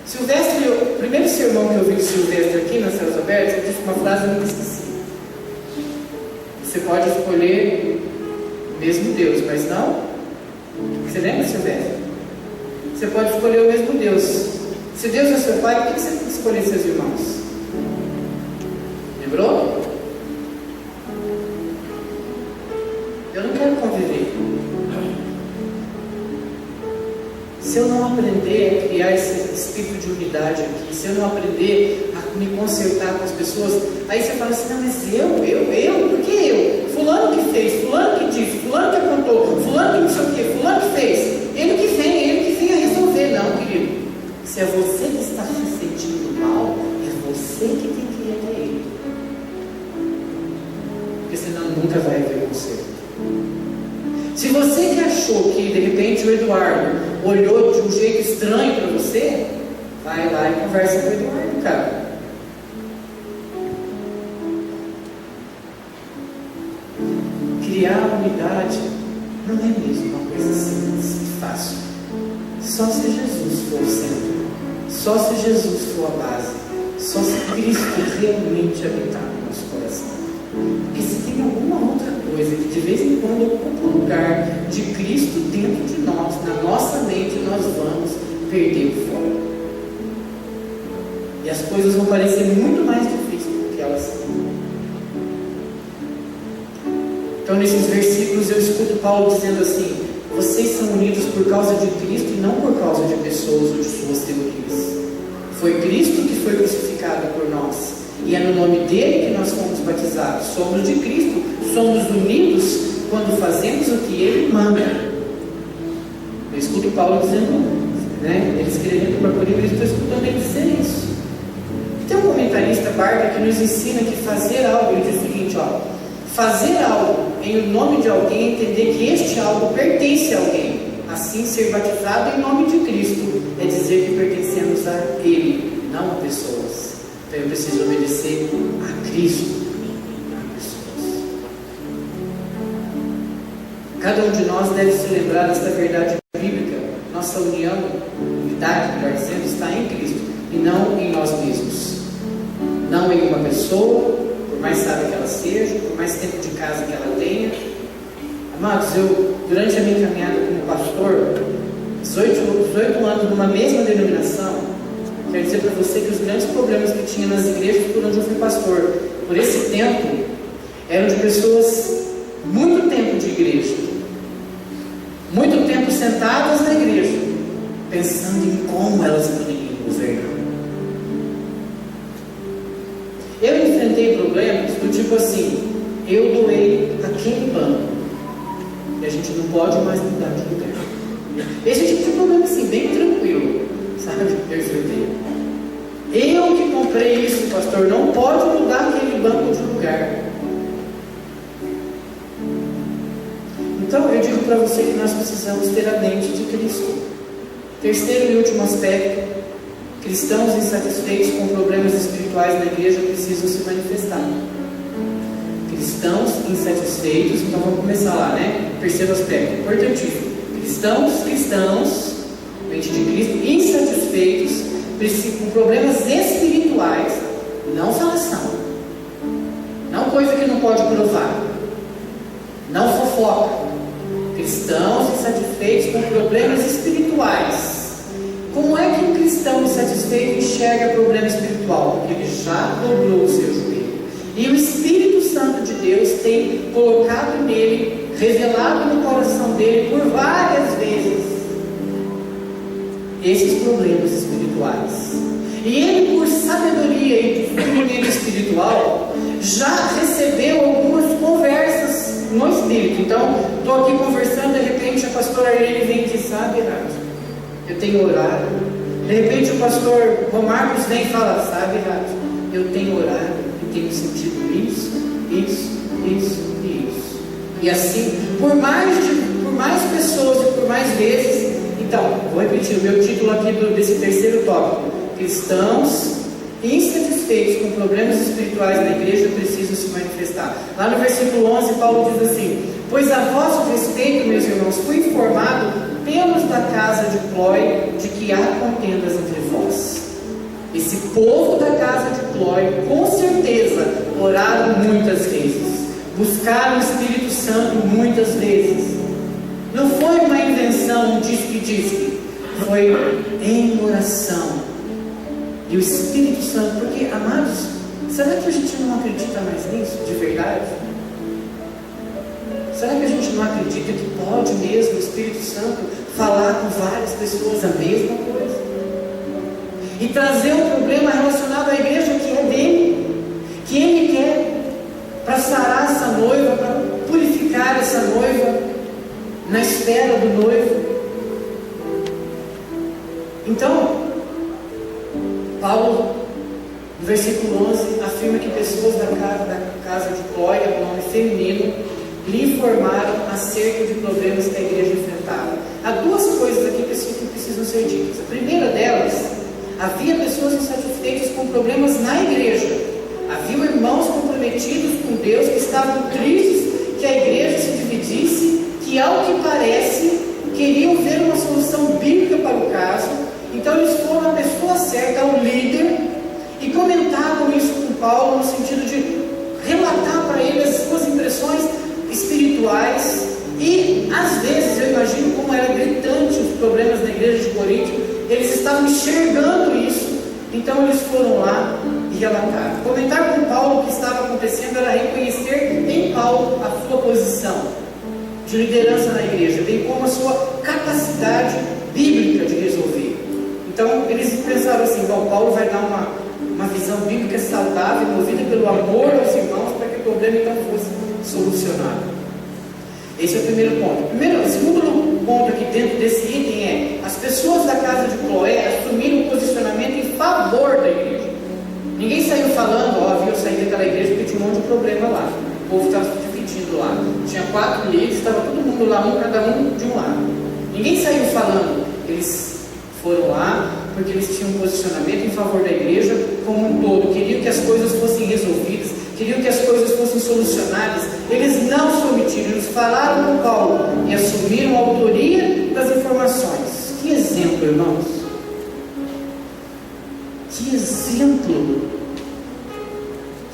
Silvestre, o primeiro sermão que eu vi do Silvestre aqui na Céus Abertos, eu disse uma frase e eu nunca esqueci. Você pode escolher o mesmo Deus, mas não. Você lembra, Silvestre? Você pode escolher o mesmo Deus. Se Deus é seu pai, por que você tem que escolher seus irmãos? Lembrou? Eu não quero conviver. Se eu não aprender a criar esse espírito de unidade aqui, se eu não aprender a me consertar com as pessoas, aí você fala assim, não, mas por que eu? Fulano que fez, fulano que disse, fulano que apontou, fulano que não sei o que, fulano que fez, ele que vem a resolver. Não, querido, se é você que está se sentindo mal, é você que tem que ir até ele, porque senão nunca vai haver conserto. Se você que achou que de repente o Eduardo olhou de um jeito estranho para você, vai lá e conversa com o Eduardo, cara. Criar unidade não é mesmo uma coisa simples e fácil. Só se Jesus for o centro, só se Jesus for a base, só se Cristo realmente habitar no nosso coração. Porque se tem alguma outra coisa que de vez em quando ocupa o lugar de Cristo dentro de nós, na nossa mente, nós vamos perder o foco. E as coisas vão parecer muito mais difíceis do que elas são. Então nesses versículos eu escuto Paulo dizendo assim: vocês são unidos por causa de Cristo e não por causa de pessoas ou de suas teorias. Foi Cristo que foi crucificado por nós. E é no nome dele que nós fomos batizados. Somos de Cristo, somos unidos quando fazemos o que ele manda. Eu escuto Paulo dizendo, ele escrevendo para Coríntios, eu estou escutando ele dizer isso. Tem um comentarista, Barber, que nos ensina que fazer algo, ele diz o seguinte, fazer algo em nome de alguém é entender que este algo pertence a alguém. Assim, ser batizado em nome de Cristo é dizer que pertencemos a ele, não a pessoas. Então eu preciso obedecer a Cristo, não a pessoas. Cada um de nós deve se lembrar desta verdade bíblica. Nossa união, unidade, melhor dizendo, está em Cristo e não em nós mesmos. Não em uma pessoa, por mais sábia que ela seja, por mais tempo de casa que ela tenha. Amados, durante a minha caminhada como pastor, 18 anos numa mesma denominação, quero dizer para você que os grandes problemas que tinha nas igrejas por onde eu fui pastor, por esse tempo, eram de pessoas muito tempo de igreja, muito tempo sentadas na igreja, pensando em como elas poderiam governar. Eu enfrentei problemas do tipo assim: eu doei aquele banco e a gente não pode mais mudar de lugar. Esse tipo de problema assim, bem tranquilo, sabe? Eu enfrentei. Eu que comprei isso, pastor, não pode mudar aquele banco de lugar. Então eu digo para você que nós precisamos ter a mente de Cristo. Terceiro e último aspecto: cristãos insatisfeitos com problemas espirituais na igreja precisam se manifestar. Cristãos insatisfeitos, então vamos começar lá, Terceiro aspecto, importantíssimo. Cristãos, mente de Cristo, insatisfeitos com problemas espirituais, não falação, não coisa que não pode provar, não fofoca. Cristãos insatisfeitos com problemas espirituais. Como é que um cristão insatisfeito enxerga problema espiritual? Porque ele já dobrou o seu joelho. E o Espírito Santo de Deus tem colocado nele, revelado no coração dele por várias vezes esses problemas espirituais. E ele, por sabedoria e discernimento espiritual, já recebeu algumas conversas no Espírito. Então, estou aqui conversando, de repente a pastora Arlene vem e diz: sabe, Renato, eu tenho orado. De repente o pastor Romarcos vem e fala: sabe, Renato, eu tenho orado e tenho sentido isso. E assim, por mais pessoas e por mais vezes. Então, vou repetir o meu título aqui desse terceiro tópico: cristãos insatisfeitos com problemas espirituais na igreja precisam se manifestar. Lá no versículo 11, Paulo diz assim: pois a vosso respeito, meus irmãos, fui informado pelos da casa de Clói de que há contendas entre vós. Esse povo da casa de Clói, com certeza, oraram muitas vezes, buscaram o Espírito Santo muitas vezes. Não foi uma invenção, um diz-que-diz-que. foi em oração. E o Espírito Santo, porque, amados, será que a gente não acredita mais nisso, de verdade? Será que a gente não acredita que pode mesmo o Espírito Santo falar com várias pessoas a mesma coisa? E trazer um problema relacionado à igreja que é dele, que ele quer, para sarar essa noiva, para purificar essa noiva, na espera do noivo. Então, Paulo, no versículo 11, afirma que pessoas da casa de Cloé, nome feminino, lhe informaram acerca de problemas que a igreja enfrentava. Há duas coisas aqui que precisam ser ditas. A primeira delas, havia pessoas insatisfeitas com problemas na igreja. Havia irmãos comprometidos com Deus que estavam tristes que a igreja se dividisse, que ao que parece queriam ver uma solução bíblica para o caso. Então eles foram à pessoa certa, ao líder, e comentavam isso com Paulo no sentido de relatar para ele as suas impressões espirituais. E às vezes eu imagino como era gritante os problemas da igreja de Corinto. Eles estavam enxergando isso, então eles foram lá e relataram. Comentar com Paulo o que estava acontecendo era reconhecer em Paulo a sua posição de liderança na igreja, bem como a sua capacidade bíblica de resolver. Então eles pensaram assim: bom, Paulo vai dar uma visão bíblica saudável, movida pelo amor aos irmãos, para que o problema então fosse solucionado. Esse é o primeiro ponto. O segundo ponto aqui dentro desse item é: as pessoas da casa de Cloé assumiram um posicionamento em favor da igreja. Ninguém saiu falando, viu, eu saí daquela igreja porque tinha um monte de problema lá. O povo estava se dividindo lá. Tinha 4 líderes, estava todo mundo lá, cada um de um lado. Ninguém saiu falando. Eles foram lá porque eles tinham um posicionamento em favor da igreja como um todo. Queriam que as coisas fossem resolvidas, queriam que as coisas fossem solucionadas. Eles não se omitiram, eles falaram com Paulo e assumiram a autoria das informações. Que exemplo, irmãos! Que exemplo!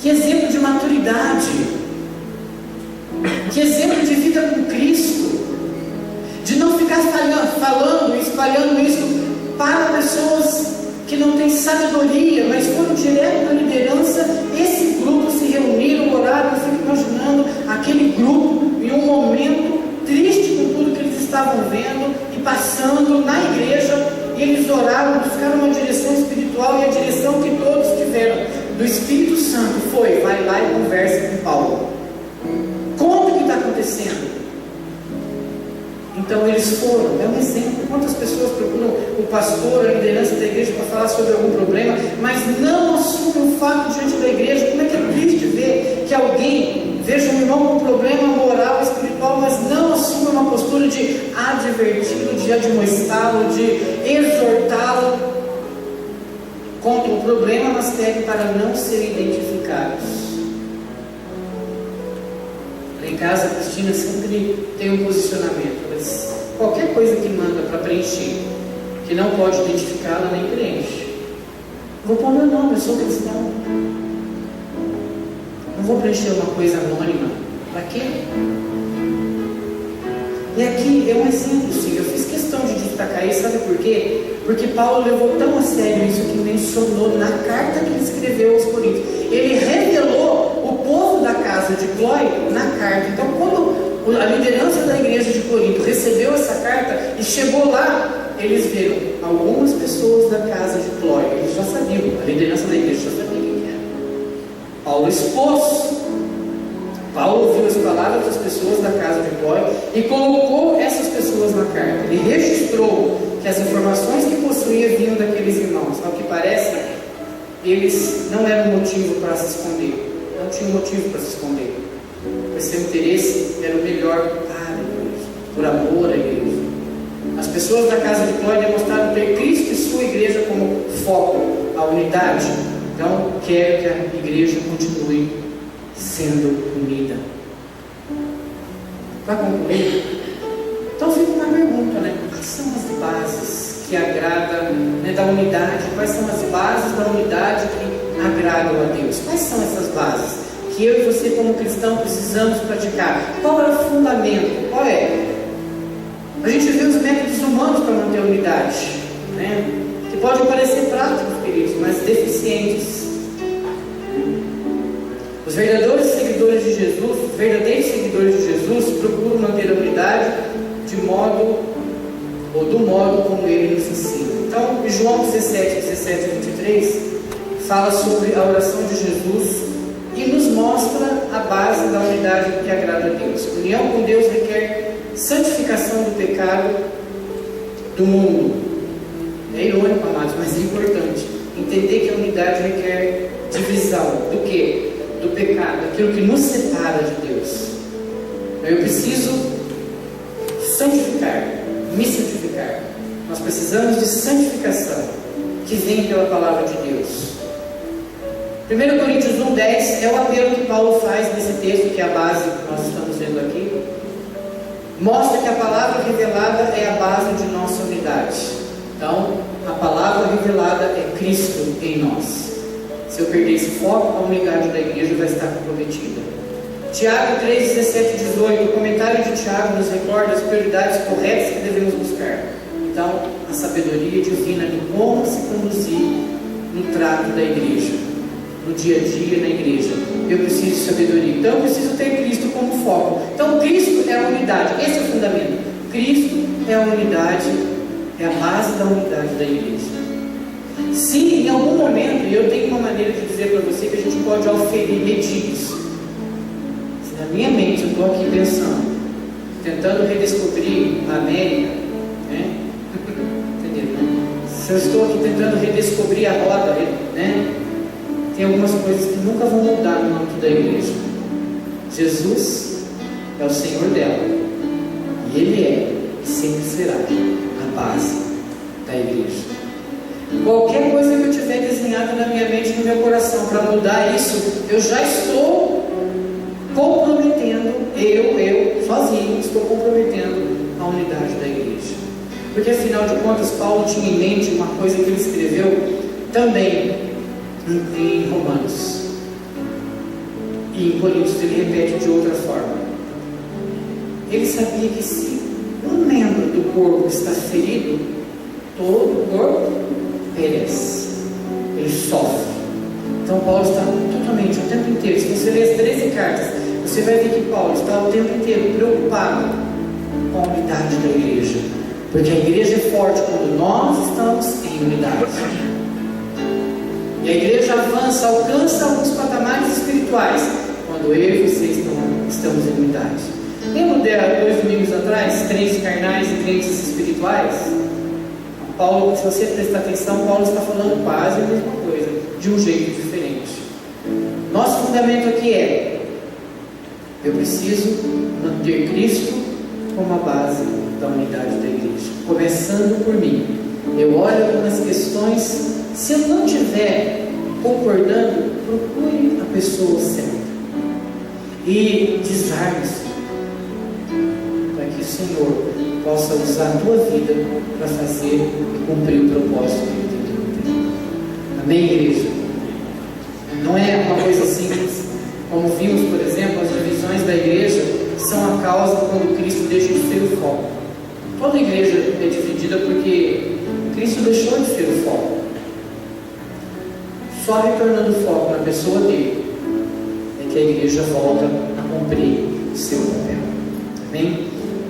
Que exemplo de maturidade! Que exemplo de vida com Cristo! De não ficar falando, espalhando isso para pessoas que não têm sabedoria, mas foram direto na liderança. Esse grupo se reuniram, oraram. Eu fico imaginando aquele grupo em um momento triste com tudo que eles estavam vendo e passando na igreja, e eles oraram, buscaram uma direção espiritual, e a direção que todos tiveram do Espírito Santo foi: vai lá e conversa com Paulo, conta o que está acontecendo. Então eles foram, é um exemplo. Quantas pessoas procuram o pastor, a liderança da igreja para falar sobre algum problema, mas não assumem o fato diante da igreja. Como é que é triste ver que alguém veja um irmão com problema moral, espiritual, mas não assume uma postura de adverti-lo, de admoestá-lo, de exortá-lo contra o problema, mas pede para não serem identificados. Em casa, a Cristina sempre tem um posicionamento, mas qualquer coisa que manda para preencher, que não pode identificá-la, nem preenche. Vou pôr meu nome, eu sou cristão. Não vou preencher uma coisa anônima. Para quê? E aqui é um exemplo, sim. Eu fiz questão de destacar isso, sabe por quê? Porque Paulo levou tão a sério isso que mencionou na carta que ele escreveu aos Coríntios. Ele revelou o povo da casa de Cloé na carta. Então, quando a liderança da igreja de Corinto recebeu essa carta e chegou lá, eles viram algumas pessoas da casa de Cloé. Eles já sabiam, a liderança da igreja já sabia quem era. Paulo expôs. Paulo ouviu as palavras das pessoas da casa de Cloé e colocou essas pessoas na carta. Ele registrou que as informações que possuía vinham daqueles irmãos. Ao que parece, eles não eram motivo para se esconder. Não tinham motivo para se esconder. Pois seu interesse era o melhor para a igreja, por amor à igreja. As pessoas da casa de Cloé demonstraram ter Cristo e sua igreja como foco, a unidade. Então, quero que a igreja continue sendo unida. Para concluir, então fica uma pergunta, né? Quais são as bases que agradam, né, da unidade? Quais são as bases da unidade que agradam a Deus? Quais são essas bases que eu e você como cristão precisamos praticar? Qual é o fundamento? Qual é? A gente vê os métodos humanos para manter a unidade, né? Que podem parecer práticos, queridos, mas deficientes. Os verdadeiros seguidores de Jesus procuram manter a unidade do modo como ele nos ensina. Então, em João 17 e 23, fala sobre a oração de Jesus e nos mostra a base da unidade que agrada a Deus. União com Deus requer santificação do pecado do mundo. É irônico, amados, mas é importante entender que a unidade requer divisão do quê? Do pecado, aquilo que nos separa de Deus. Eu preciso santificar, me santificar. Nós precisamos de santificação que vem pela palavra de Deus. 1 Coríntios 1,10 é o apelo que Paulo faz nesse texto, que é a base que nós estamos vendo aqui. Mostra que a palavra revelada é a base de nossa unidade. Então, a palavra revelada é Cristo em nós. Se eu perder esse foco, a unidade da igreja vai estar comprometida. Tiago 3, 17 e 18, o comentário de Tiago nos recorda as prioridades corretas que devemos buscar. Então, a sabedoria divina de como se conduzir no trato da igreja, no dia a dia na igreja. Eu preciso de sabedoria. Então, eu preciso ter Cristo como foco. Então, Cristo é a unidade. Esse é o fundamento. Cristo é a unidade, é a base da unidade da igreja. Se em algum momento, e eu tenho uma maneira de dizer para você que a gente pode oferir medidas. Se na minha mente eu estou aqui pensando, tentando redescobrir a América, né? Entendeu? Se eu estou aqui tentando redescobrir a roda, né? Tem algumas coisas que nunca vão mudar no âmbito da igreja. Jesus é o Senhor dela, e Ele é e sempre será a base da igreja. Qualquer coisa que eu tiver desenhado na minha mente, no meu coração, para mudar isso, eu já estou comprometendo, eu sozinho, estou comprometendo a unidade da igreja. Porque afinal de contas, Paulo tinha em mente uma coisa que ele escreveu também em Romanos. E em Coríntios ele repete de outra forma. Ele sabia que se um membro do corpo está ferido, todo o corpo perece, ele sofre. Então Paulo está totalmente, o tempo inteiro, se você ler as 13 cartas, você vai ver que Paulo está o tempo inteiro preocupado com a unidade da igreja, porque a igreja é forte quando nós estamos em unidade, e a igreja avança, alcança alguns patamares espirituais quando eu e você estamos em unidade. Lembra de 2 domingos atrás, crentes carnais e crentes espirituais? Paulo, se você prestar atenção, Paulo está falando quase a mesma coisa, de um jeito diferente. Nosso fundamento aqui é: eu preciso manter Cristo como a base da unidade da igreja. Começando por mim. Eu olho algumas questões, se eu não estiver concordando, procure a pessoa certa. E desarme-se, para que o Senhor possa usar a tua vida para fazer e cumprir o propósito que Ele tem que cumprir. Amém, igreja? Não é uma coisa simples. Como vimos, por exemplo, as divisões da igreja são a causa quando Cristo deixa de ser o foco. Toda igreja é dividida porque Cristo deixou de ser o foco. Só retornando o foco na pessoa dele é que a igreja volta a cumprir o seu papel. Amém?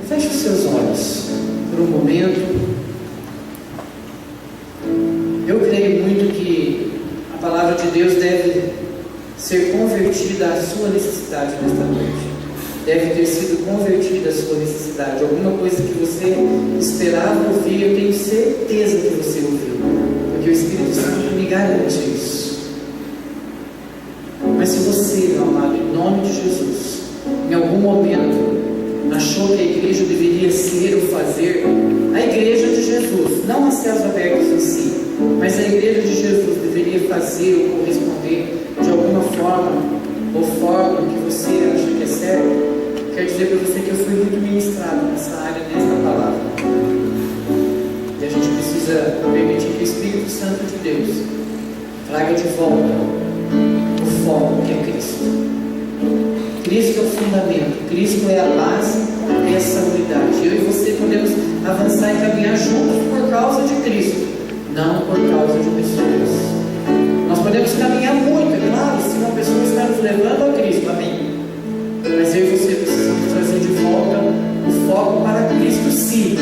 Feche os seus olhos por um momento. Eu creio muito que a palavra de Deus deve ser convertida à sua necessidade nesta noite. Deve ter sido convertida à sua necessidade. Alguma coisa que você esperava ouvir, eu tenho certeza que você ouviu, porque o Espírito Santo me garante isso. Mas se você, meu amado, em nome de Jesus, em algum momento achou que a igreja deveria ser ou fazer, a igreja de Jesus, não a céus abertos em si, mas a igreja de Jesus deveria fazer ou corresponder de alguma forma, ou forma que você acha que é certo, quero dizer para você que eu fui muito ministrado nessa área, nesta palavra. E a gente precisa permitir que o Espírito Santo de Deus traga de volta o foco que é Cristo. Cristo é o fundamento, Cristo é a base, é essa unidade. Eu e você podemos avançar e caminhar juntos por causa de Cristo, não por causa de pessoas. Nós podemos caminhar muito, é claro, se uma pessoa está nos levando a Cristo, amém. Mas eu e você precisamos trazer de volta o foco para Cristo, sim.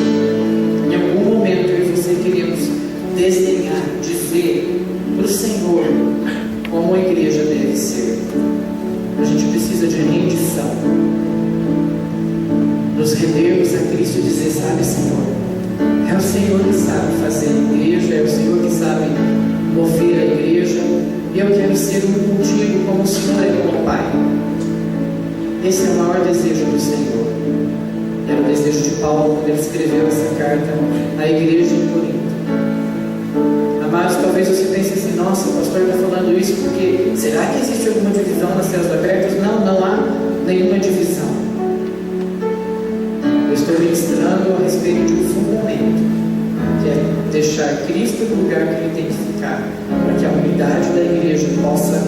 Em algum momento eu e você queremos desenhar, dizer para o Senhor como a igreja deve ser. A gente precisa de rendição, nos rendermos a Cristo e dizer: sabe, Senhor, é o Senhor que sabe fazer a igreja, é o Senhor que sabe mover a igreja, e eu quero ser um contigo como o Senhor é como Pai. Esse é o maior desejo do Senhor. Era o desejo de Paulo quando ele escreveu essa carta à igreja de Corinto. Amados, talvez você pense assim: nossa, o pastor está falando isso porque será que existe alguma divisão nas células abertas? Não, não há nenhuma divisão. Eu estou ministrando a respeito de um fundamento, que é deixar Cristo no lugar que Ele tem que ficar, para que a unidade da igreja possa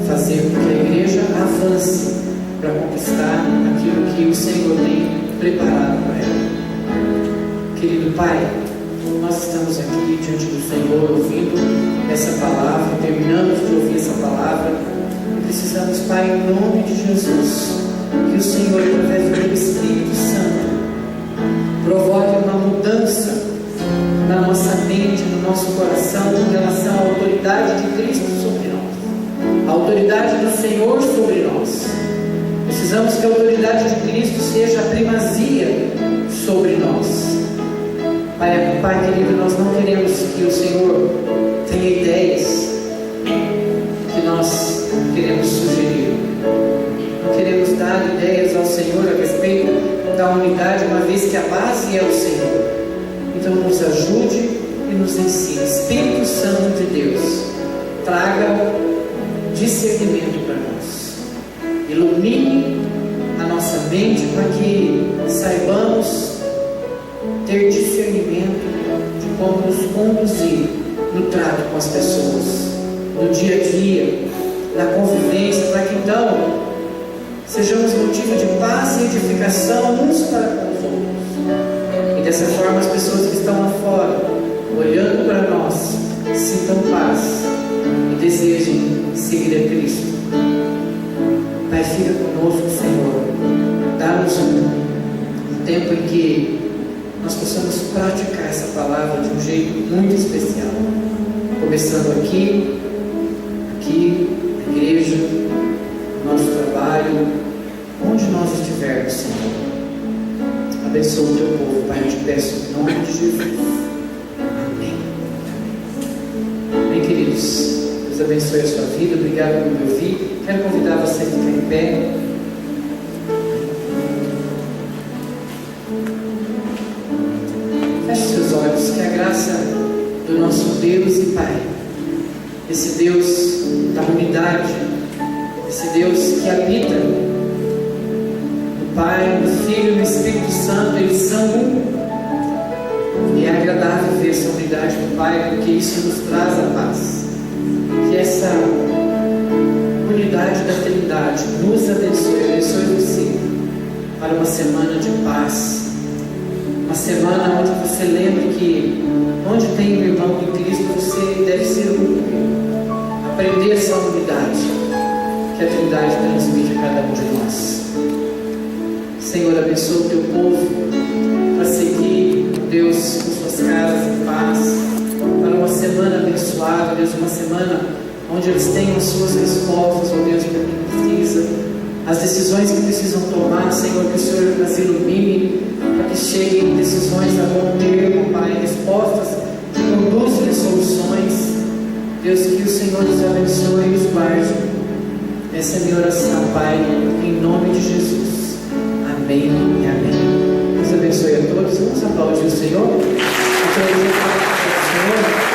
fazer com que a igreja avance para conquistar aquilo que o Senhor tem preparado para ela. Querido Pai, nós estamos aqui diante do Senhor ouvindo essa palavra, terminamos de ouvir essa palavra e precisamos, Pai, em nome de Jesus, que o Senhor, através do Espírito Santo, provoque uma mudança na nossa mente, no nosso coração, em relação à autoridade de Cristo sobre nós, a autoridade do Senhor sobre nós. Precisamos que a autoridade de Cristo seja a primazia sobre nós. Pai querido, nós não queremos que o Senhor tenha ideias que nós queremos sugerir. Não queremos dar ideias ao Senhor a respeito da unidade, uma vez que a base é o Senhor. Então nos ajude e nos ensine. Espírito Santo de Deus, traga discernimento para nós. Ilumine a nossa mente para que saibamos ter discernimento de como nos conduzir no trato com as pessoas, no dia a dia, na convivência, para que então sejamos motivo de paz e edificação uns para com os outros. E dessa forma as pessoas que estão lá fora, olhando para nós, sintam paz e desejem seguir a Cristo. Pai, fica conosco, Senhor. Dá-nos um tempo em que nós possamos praticar essa palavra de um jeito muito especial. Começando aqui, na igreja, no nosso trabalho, onde nós estivermos, Senhor. Abençoa o teu povo, Pai, eu te peço em nome de Jesus. Amém. Amém, queridos. Deus abençoe a sua vida. Obrigado por me ouvir. Quero convidar você a ficar em pé. Feche seus olhos, que a graça do nosso Deus e Pai, esse Deus da unidade, esse Deus que habita no Pai, no Filho e no Espírito Santo, eles são um. E é agradável ver essa unidade do Pai, porque isso nos traz a paz. Que essa unidade da Trindade nos abençoe você para uma semana de paz, uma semana onde você lembre que onde tem um irmão em Cristo você deve ser um. Aprender essa unidade que a Trindade transmite a cada um de nós. Senhor, abençoa o teu povo para seguir, Deus, com suas casas em paz, para uma semana abençoada, Deus, uma semana onde eles tenham as suas respostas, ó Deus, para quem precisa, as decisões que precisam tomar, Senhor, que o Senhor as ilumine, para que cheguem decisões a bom termo, Pai, respostas que conduzem a soluções. Deus, que o Senhor nos abençoe e nos guarde. Essa é a minha oração, Pai, em nome de Jesus. Amém e amém. Deus abençoe a todos. Vamos aplaudir o Senhor. Aplaudir o Senhor.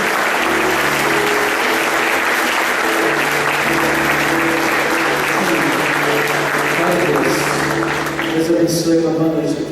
Deus abençoe, uma boa noite.